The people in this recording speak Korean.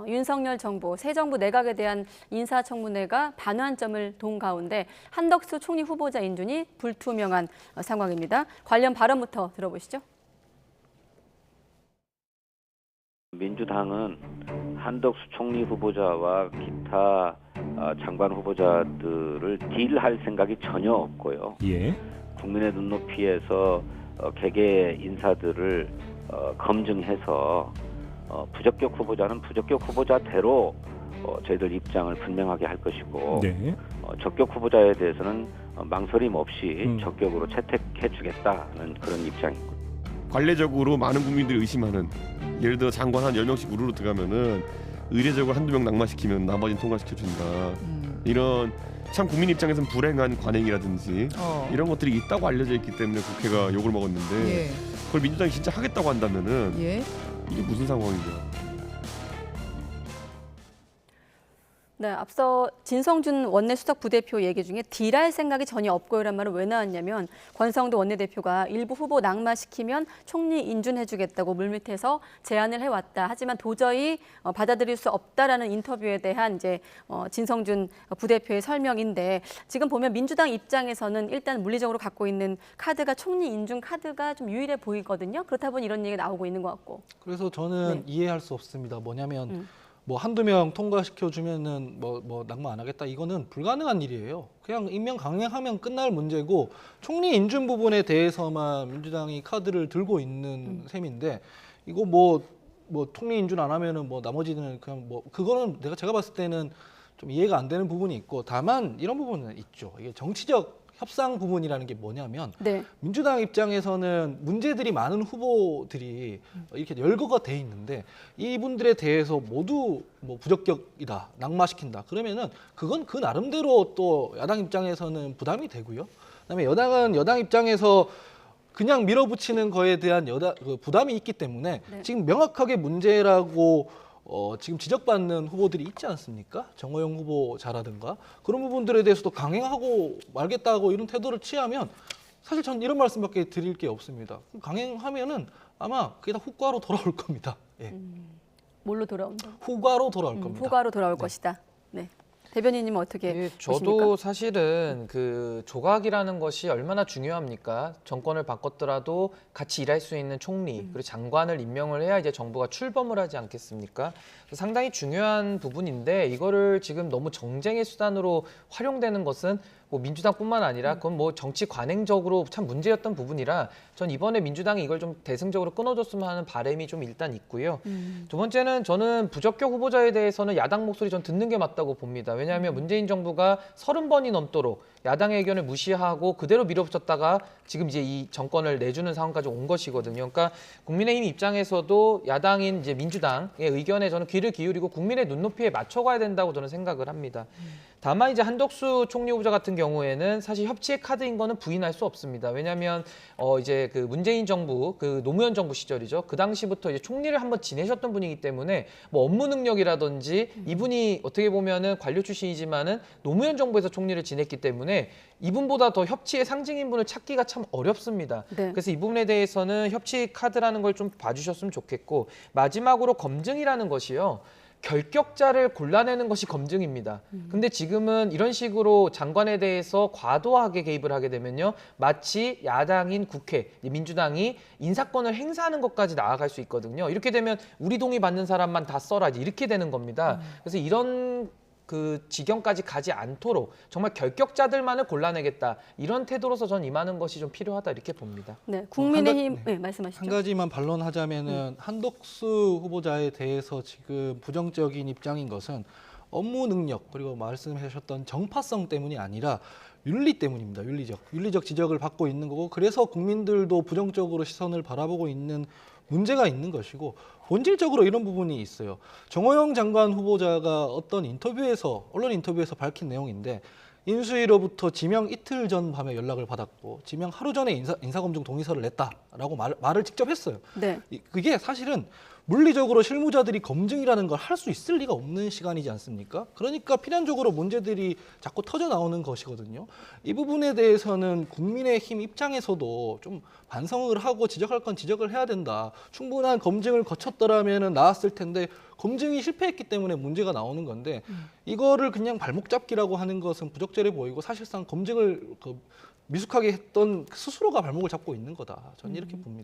윤석열 정부, 새 정부 내각에 대한 인사청문회가 반환점을 돈 가운데 한덕수 총리 후보자 인준이 불투명한 상황입니다. 관련 발언부터 들어보시죠. 민주당은 한덕수 총리 후보자와 기타 장관 후보자들을 딜할 생각이 전혀 없고요. 예. 국민의 눈높이에서 개개 인사들을 검증해서 부적격 후보자는 부적격 후보자대로 저희들 입장을 분명하게 할 것이고 네. 적격 후보자에 대해서는 망설임 없이 적격으로 채택해 주겠다는 그런 입장입니다. 관례적으로 많은 국민들이 의심하는, 예를 들어 장관 한 10명씩 우르르 들어가면은 의례적으로 한두 명 낙마시키면 나머지는 통과시켜준다. 이런 참 국민 입장에서는 불행한 관행이라든지 이런 것들이 있다고 알려져 있기 때문에 국회가 욕을 먹었는데 그걸 민주당이 진짜 하겠다고 한다면은 이게 무슨 상황이죠? 네, 앞서 진성준 원내수석 부대표 얘기 중에 딜할 생각이 전혀 없고요란 말은 왜 나왔냐면 권성도 원내대표가 일부 후보 낙마시키면 총리 인준해주겠다고 물밑에서 제안을 해왔다. 하지만 도저히 받아들일 수 없다라는 인터뷰에 대한 이제 진성준 부대표의 설명인데 지금 보면 민주당 입장에서는 일단 물리적으로 갖고 있는 카드가 총리 인준 카드가 좀 유일해 보이거든요. 그렇다 보니 이런 얘기가 나오고 있는 것 같고. 그래서 저는 이해할 수 없습니다. 뭐냐면 뭐 한두 명 통과시켜 주면은 뭐 낙마 안 하겠다, 이거는 불가능한 일이에요. 그냥 임명 강행하면 끝날 문제고 총리 인준 부분에 대해서만 민주당이 카드를 들고 있는 셈인데 이거 뭐 총리 인준 안 하면은 뭐 나머지는 그냥 뭐 그거는 제가 봤을 때는 좀 이해가 안 되는 부분이 있고, 다만 이런 부분은 있죠. 이게 정치적 협상 부분이라는 게 뭐냐면 민주당 입장에서는 문제들이 많은 후보들이 이렇게 열거가 돼 있는데 이분들에 대해서 모두 뭐 부적격이다, 낙마시킨다 그러면은 그건 그 나름대로 또 야당 입장에서는 부담이 되고요. 그다음에 여당은 여당 입장에서 그냥 밀어붙이는 거에 대한 부담이 있기 때문에 지금 명확하게 문제라고 지금 지적받는 후보들이 있지 않습니까? 정호영 후보자라든가 그런 부분들에 대해서도 강행하고 말겠다고 이런 태도를 취하면 사실 전 이런 말씀밖에 드릴 게 없습니다. 강행하면은 아마 그게 다 후과로 돌아올 겁니다. 예. 뭘로 돌아온다? 후과로 돌아올 겁니다. 후과로 돌아올 것이다. 네. 대변인님은 어떻게 저도 보십니까? 사실은 그 조각이라는 것이 얼마나 중요합니까? 정권을 바꿨더라도 같이 일할 수 있는 총리 그리고 장관을 임명을 해야 이제 정부가 출범을 하지 않겠습니까? 상당히 중요한 부분인데 이거를 지금 너무 정쟁의 수단으로 활용되는 것은 뭐 민주당뿐만 아니라 그건 뭐 정치 관행적으로 참 문제였던 부분이라 전 이번에 민주당이 이걸 좀 대승적으로 끊어줬으면 하는 바람이 좀 일단 있고요. 두 번째는 저는 부적격 후보자에 대해서는 야당 목소리 전 듣는 게 맞다고 봅니다. 왜냐하면 문재인 정부가 30번이 넘도록 야당의 의견을 무시하고 그대로 밀어붙였다가 지금 이제 이 정권을 내주는 상황까지 온 것이거든요. 그러니까 국민의힘 입장에서도 야당인 이제 민주당의 의견에 저는 귀를 기울이고 국민의 눈높이에 맞춰가야 된다고 저는 생각을 합니다. 다만 이제 한덕수 총리 후보자 같은 경우에는 사실 협치의 카드인 거는 부인할 수 없습니다. 왜냐하면 이제 그 문재인 정부, 그 노무현 정부 시절이죠. 그 당시부터 이제 총리를 한번 지내셨던 분이기 때문에 뭐 업무 능력이라든지 이분이 어떻게 보면은 관료 출신이지만은 노무현 정부에서 총리를 지냈기 때문에 이분보다 더 협치의 상징인 분을 찾기가 참 어렵습니다. 그래서 이 부분에 대해서는 협치 카드라는 걸 좀 봐주셨으면 좋겠고, 마지막으로 검증이라는 것이요. 결격자를 골라내는 것이 검증입니다. 근데 지금은 이런 식으로 장관에 대해서 과도하게 개입을 하게 되면요. 마치 야당인 국회, 민주당이 인사권을 행사하는 것까지 나아갈 수 있거든요. 이렇게 되면 우리 동의 받는 사람만 다 써라, 이렇게 되는 겁니다. 그래서 이런 그 지경까지 가지 않도록 정말 결격자들만을 골라내겠다, 이런 태도로서 전 임하는 것이 좀 필요하다, 이렇게 봅니다. 네, 국민의힘 말씀하시죠. 한 가지만 반론하자면은 한덕수 후보자에 대해서 지금 부정적인 입장인 것은 업무 능력 그리고 말씀하셨던 정파성 때문이 아니라 윤리 때문입니다. 윤리적 지적을 받고 있는 거고, 그래서 국민들도 부정적으로 시선을 바라보고 있는 문제가 있는 것이고, 본질적으로 이런 부분이 있어요. 정호영 장관 후보자가 어떤 인터뷰에서, 언론 인터뷰에서 밝힌 내용인데, 인수위로부터 지명 이틀 전 밤에 연락을 받았고 지명 하루 전에 인사검증 동의서를 냈다. 된다라고 말을 직접 했어요. 네. 그게 사실은 물리적으로 실무자들이 검증이라는 걸 할 수 있을 리가 없는 시간이지 않습니까? 그러니까 필연적으로 문제들이 자꾸 터져 나오는 것이거든요. 이 부분에 대해서는 국민의힘 입장에서도 좀 반성을 하고 지적할 건 지적을 해야 된다. 충분한 검증을 거쳤더라면 나았을 텐데 검증이 실패했기 때문에 문제가 나오는 건데 이거를 그냥 발목 잡기라고 하는 것은 부적절해 보이고 사실상 검증을 미숙하게 했던 스스로가 발목을 잡고 있는 거다. 저는 이렇게 봅니다.